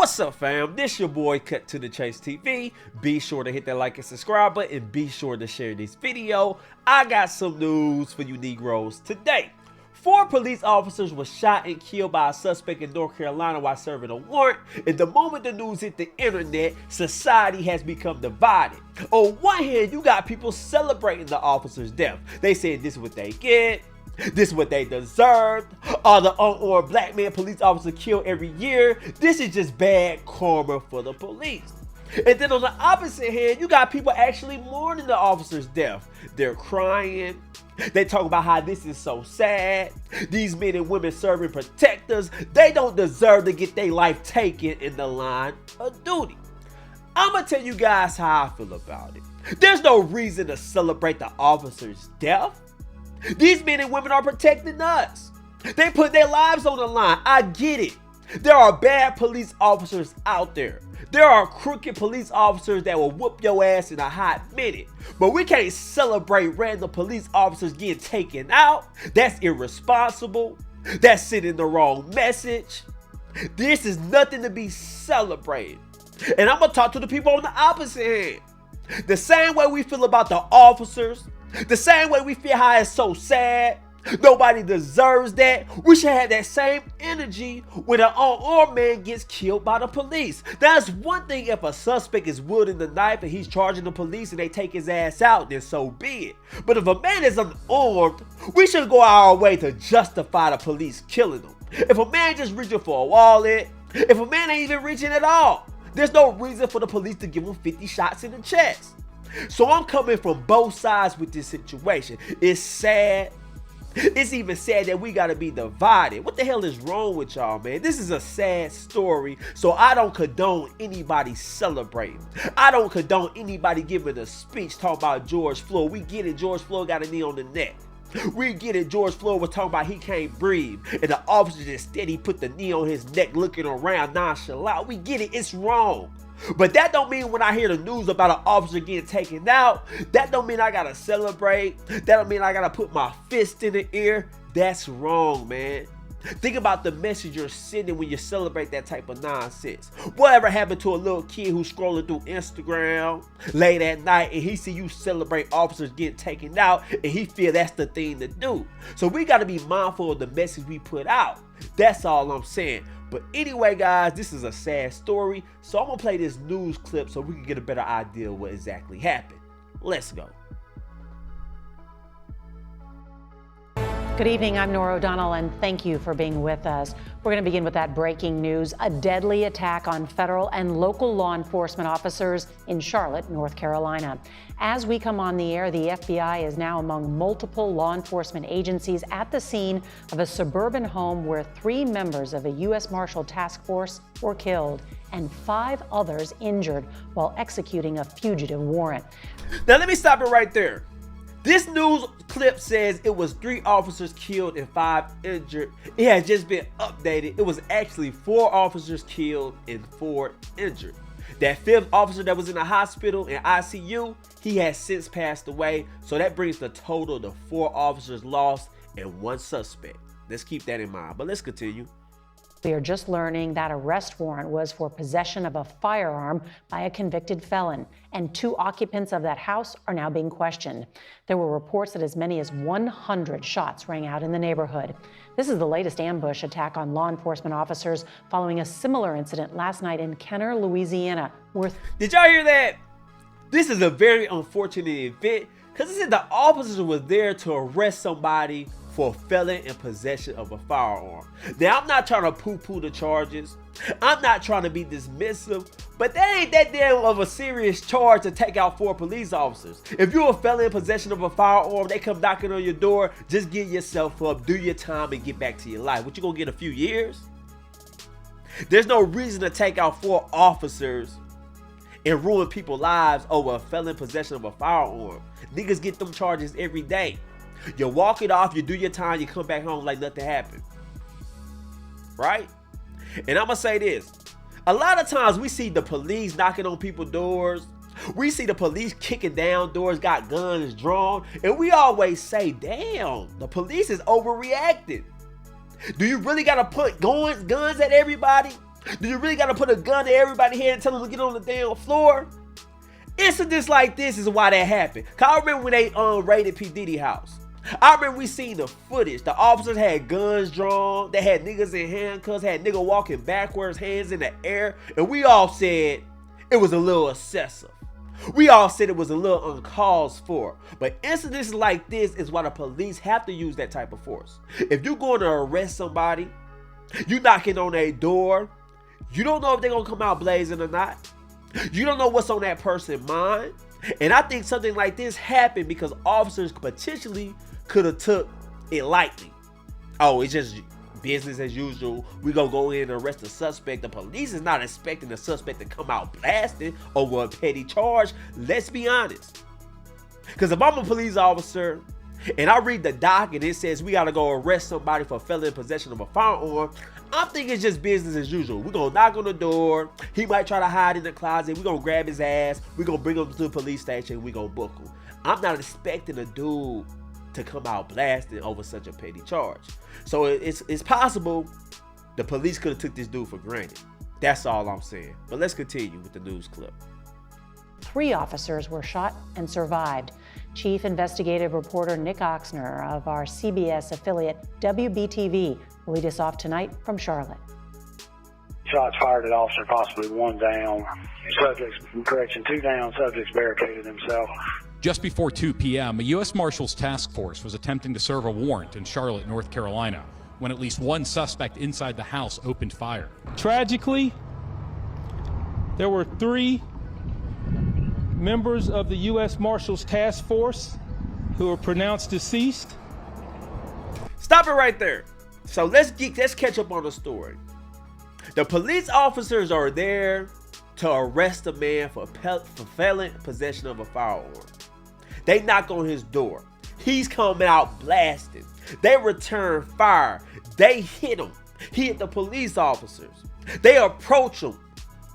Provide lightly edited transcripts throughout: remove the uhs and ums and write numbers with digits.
What's up, fam? This your boy Cut to the Chase TV. Be sure to hit that like and subscribe button and be sure to share this video. I got some news for you Negroes today. 4 police officers were shot and killed by a suspect in North Carolina while serving a warrant. And the moment the news hit the internet, society has become divided. On one hand, you got people celebrating the officer's death. They said this is what they get. This is what they deserved. All the unarmed black man police officers killed every year. This is just bad karma for the police. And then on the opposite hand, you got people actually mourning the officer's death. They're crying. They talk about how this is so sad. These men and women serving protectors, they don't deserve to get their life taken in the line of duty. I'm going to tell you guys how I feel about it. There's no reason to celebrate the officer's death. These men and women are protecting us. They put their lives on the line. I get it. There are bad police officers out there. There are crooked police officers that will whoop your ass in a hot minute. But we can't celebrate random police officers getting taken out. That's irresponsible. That's sending the wrong message. This is nothing to be celebrated. And I'm going to talk to the people on the opposite hand. The same way we feel about the officers, the same way we feel how it's so sad, nobody deserves that, we should have that same energy when an unarmed man gets killed by the police. That's one thing if a suspect is wielding the knife and he's charging the police and they take his ass out, then so be it. But if a man is unarmed, we should go our way to justify the police killing him. If a man just reaching for a wallet, if a man ain't even reaching at all, there's no reason for the police to give him 50 shots in the chest. So I'm coming from both sides with this situation. It's sad. It's even sad that we gotta be divided. What the hell is wrong with y'all, man? This is a sad story, so I don't condone anybody celebrating. I don't condone anybody giving a speech talking about George Floyd. We get it, George Floyd got a knee on the neck. We get it, George Floyd was talking about he can't breathe, and the officer just steady put the knee on his neck looking around nonchalant. We get it, it's wrong. But that don't mean when I hear the news about an officer getting taken out, that don't mean I gotta celebrate. That don't mean I gotta put my fist in the air. That's wrong, man. Think about the message you're sending when you celebrate that type of nonsense. Whatever happened to a little kid who's scrolling through Instagram late at night and he see you celebrate officers getting taken out and he feel that's the thing to do. So we gotta be mindful of the message we put out. That's all I'm saying. But anyway, guys, this is a sad story, so I'm gonna play this news clip so we can get a better idea of what exactly happened. Let's go. Good evening, I'm Nora O'Donnell, and thank you for being with us. We're going to begin with that breaking news, a deadly attack on federal and local law enforcement officers in Charlotte, North Carolina. As we come on the air, the FBI is now among multiple law enforcement agencies at the scene of a suburban home where 3 members of a U.S. Marshal Task Force were killed and 5 others injured while executing a fugitive warrant. Now let me stop it right there. This news clip says it was 3 officers killed and 5 injured. It has just been updated. It was actually 4 officers killed and 4 injured. That 5th officer that was in the hospital in ICU, he has since passed away. So that brings the total to 4 officers lost and 1 suspect. Let's keep that in mind, but let's continue. We are just learning that arrest warrant was for possession of a firearm by a convicted felon, and 2 occupants of that house are now being questioned. There were reports that as many as 100 shots rang out in the neighborhood. This is the latest ambush attack on law enforcement officers following a similar incident last night in Kenner, Louisiana. Did y'all hear that? This is a very unfortunate event because it said the officers were there to arrest somebody for felon in possession of a firearm. Now, I'm not trying to poo-poo the charges. I'm not trying to be dismissive, but that ain't that damn of a serious charge to take out 4 police officers. If you're a felon in possession of a firearm, they come knocking on your door, just get yourself up, do your time, and get back to your life. What, you gonna get a few years? There's no reason to take out 4 officers and ruin people's lives over a felon in possession of a firearm. Niggas get them charges every day. You walk it off, you do your time, you come back home like nothing happened. Right? And I'm gonna say this. A lot of times we see the police knocking on people's doors. We see the police kicking down doors, got guns drawn. And we always say, damn, the police is overreacting. Do you really gotta put guns at everybody? Do you really got to put a gun to everybody's head and tell them to get on the damn floor? Incidents like this is why that happened. Cause I remember when they raided P. Diddy house. I remember we seen the footage. The officers had guns drawn. They had niggas in handcuffs. Had nigga walking backwards, hands in the air. And we all said it was a little excessive. We all said it was a little uncalled for. But incidents like this is why the police have to use that type of force. If you're going to arrest somebody, you knocking on their door, you don't know if they're going to come out blazing or not. You don't know what's on that person's mind. And I think something like this happened because officers potentially could have took it lightly. Oh, it's just business as usual. We gonna go in and arrest the suspect. The police is not expecting the suspect to come out blasting over a petty charge. Let's be honest. Because if I'm a police officer and I read the doc and it says we gotta go arrest somebody for felon in possession of a firearm, I'm thinking it's just business as usual. We're gonna knock on the door. He might try to hide in the closet. We're gonna grab his ass. We're gonna bring him to the police station. We're gonna book him. I'm not expecting a dude to come out blasting over such a petty charge. So it's possible the police could have took this dude for granted. That's all I'm saying. But let's continue with the news clip. 3 officers were shot and survived. Chief investigative reporter Nick Oxner of our CBS affiliate WBTV will lead us off tonight from Charlotte. Shots fired at officer, possibly 1 down. Subjects, correction, 2 down. Subjects barricaded himself. Just before 2 p.m., a U.S. Marshals task force was attempting to serve a warrant in Charlotte, North Carolina, when at least 1 suspect inside the house opened fire. Tragically, there were 3 members of the U.S. Marshals task force who were pronounced deceased. Stop it right there. So let's catch up on the story. The police officers are there to arrest a man for felon possession of a firearm. They knock on his door. He's coming out blasting. They return fire. They hit him. He hit the police officers. They approach him.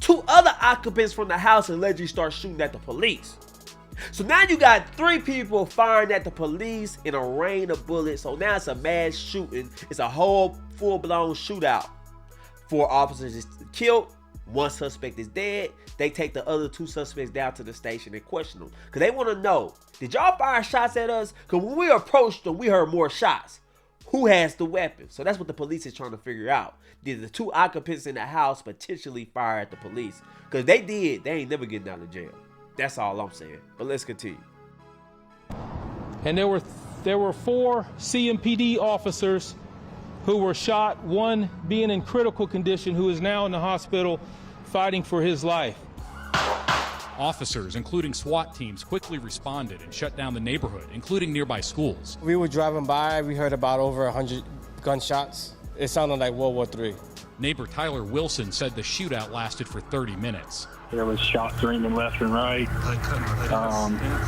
2 other occupants from the house allegedly start shooting at the police. So now you got 3 people firing at the police in a rain of bullets. So now it's a mass shooting. It's a whole full-blown shootout. 4 officers is killed. 1 suspect is dead. They take the other 2 suspects down to the station and question them. Because they want to know, did y'all fire shots at us? Because when we approached them, we heard more shots. Who has the weapon? So that's what the police is trying to figure out. Did the 2 occupants in the house potentially fire at the police? Because they did. They ain't never getting out of jail. That's all I'm saying. But let's continue. And there were 4 CMPD officers who were shot, 1 being in critical condition, who is now in the hospital fighting for his life. Officers, including SWAT teams, quickly responded and shut down the neighborhood, including nearby schools. We were driving by, we heard about over 100 gunshots. It sounded like World War III. Neighbor Tyler Wilson said the shootout lasted for 30 minutes. There was shots ringing left and right.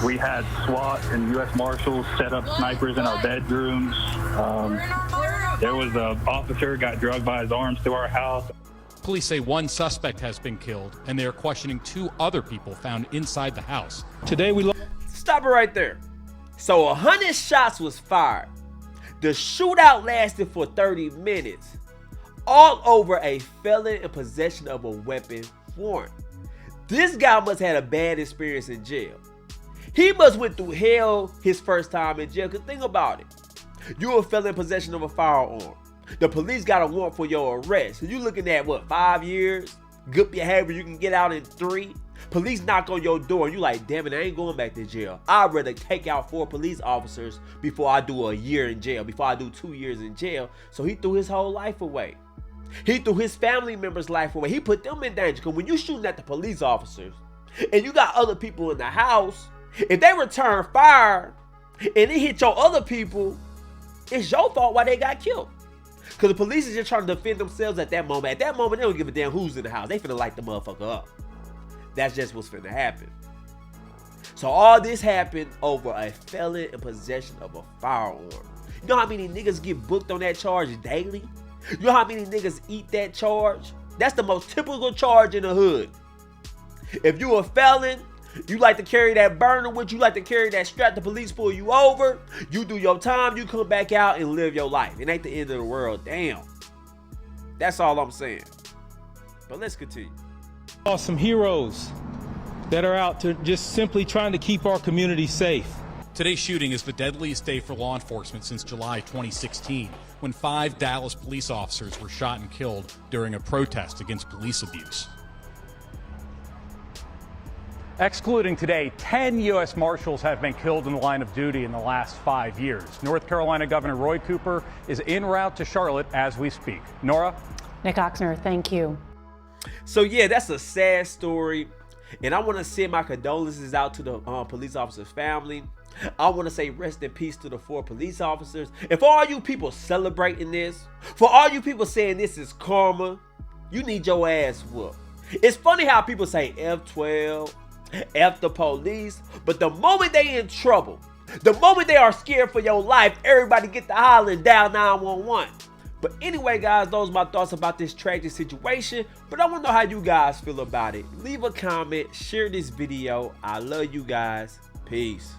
We had SWAT and U.S. Marshals set up snipers in our bedrooms. There was an officer got drugged by his arms to our house. Police say 1 suspect has been killed, and they are questioning 2 other people found inside the house. Today we Stop it right there. So 100 shots was fired. The shootout lasted for 30 minutes. All over a felon in possession of a weapon warrant. This guy must have had a bad experience in jail. He must went through hell his first time in jail. Because think about it. You're a felon in possession of a firearm. The police got a warrant for your arrest. So you're looking at, what, 5 years? Good behavior, you can get out in 3. Police knock on your door and you like, damn it, I ain't going back to jail. I'd rather take out 4 police officers before I do a year in jail, before I do 2 years in jail. So he threw his whole life away. He threw his family members' life away. He put them in danger. Because when you shooting at the police officers and you got other people in the house, if they return fire and it hit your other people, it's your fault why they got killed. Because the police is just trying to defend themselves at that moment. At that moment, they don't give a damn who's in the house. They finna light the motherfucker up. That's just what's finna happen. So all this happened over a felon in possession of a firearm. You know how many niggas get booked on that charge daily? You know how many niggas eat that charge? That's the most typical charge in the hood. If you a felon, you like to carry that burner with you, like to carry that strap, the police pull you over, you do your time, you come back out and live your life. It ain't the end of the world. Damn. That's all I'm saying. But let's continue. Some heroes that are out to just simply trying to keep our community safe. Today's shooting is the deadliest day for law enforcement since July 2016, when 5 Dallas police officers were shot and killed during a protest against police abuse. Excluding today, 10 U.S. Marshals have been killed in the line of duty in the last 5 years. North Carolina Governor Roy Cooper is en route to Charlotte as we speak. Nora? Nick Oxner, thank you. So yeah, that's a sad story. And I want to send my condolences out to the police officer's family. I want to say rest in peace to the 4 police officers. And for all you people celebrating this, for all you people saying this is karma, you need your ass whooped. It's funny how people say F12, F the police, but the moment they in trouble, the moment they are scared for your life, everybody get to hollering down 911. But anyway, guys, those are my thoughts about this tragic situation. But I want to know how you guys feel about it. Leave a comment, share this video. I love you guys. Peace.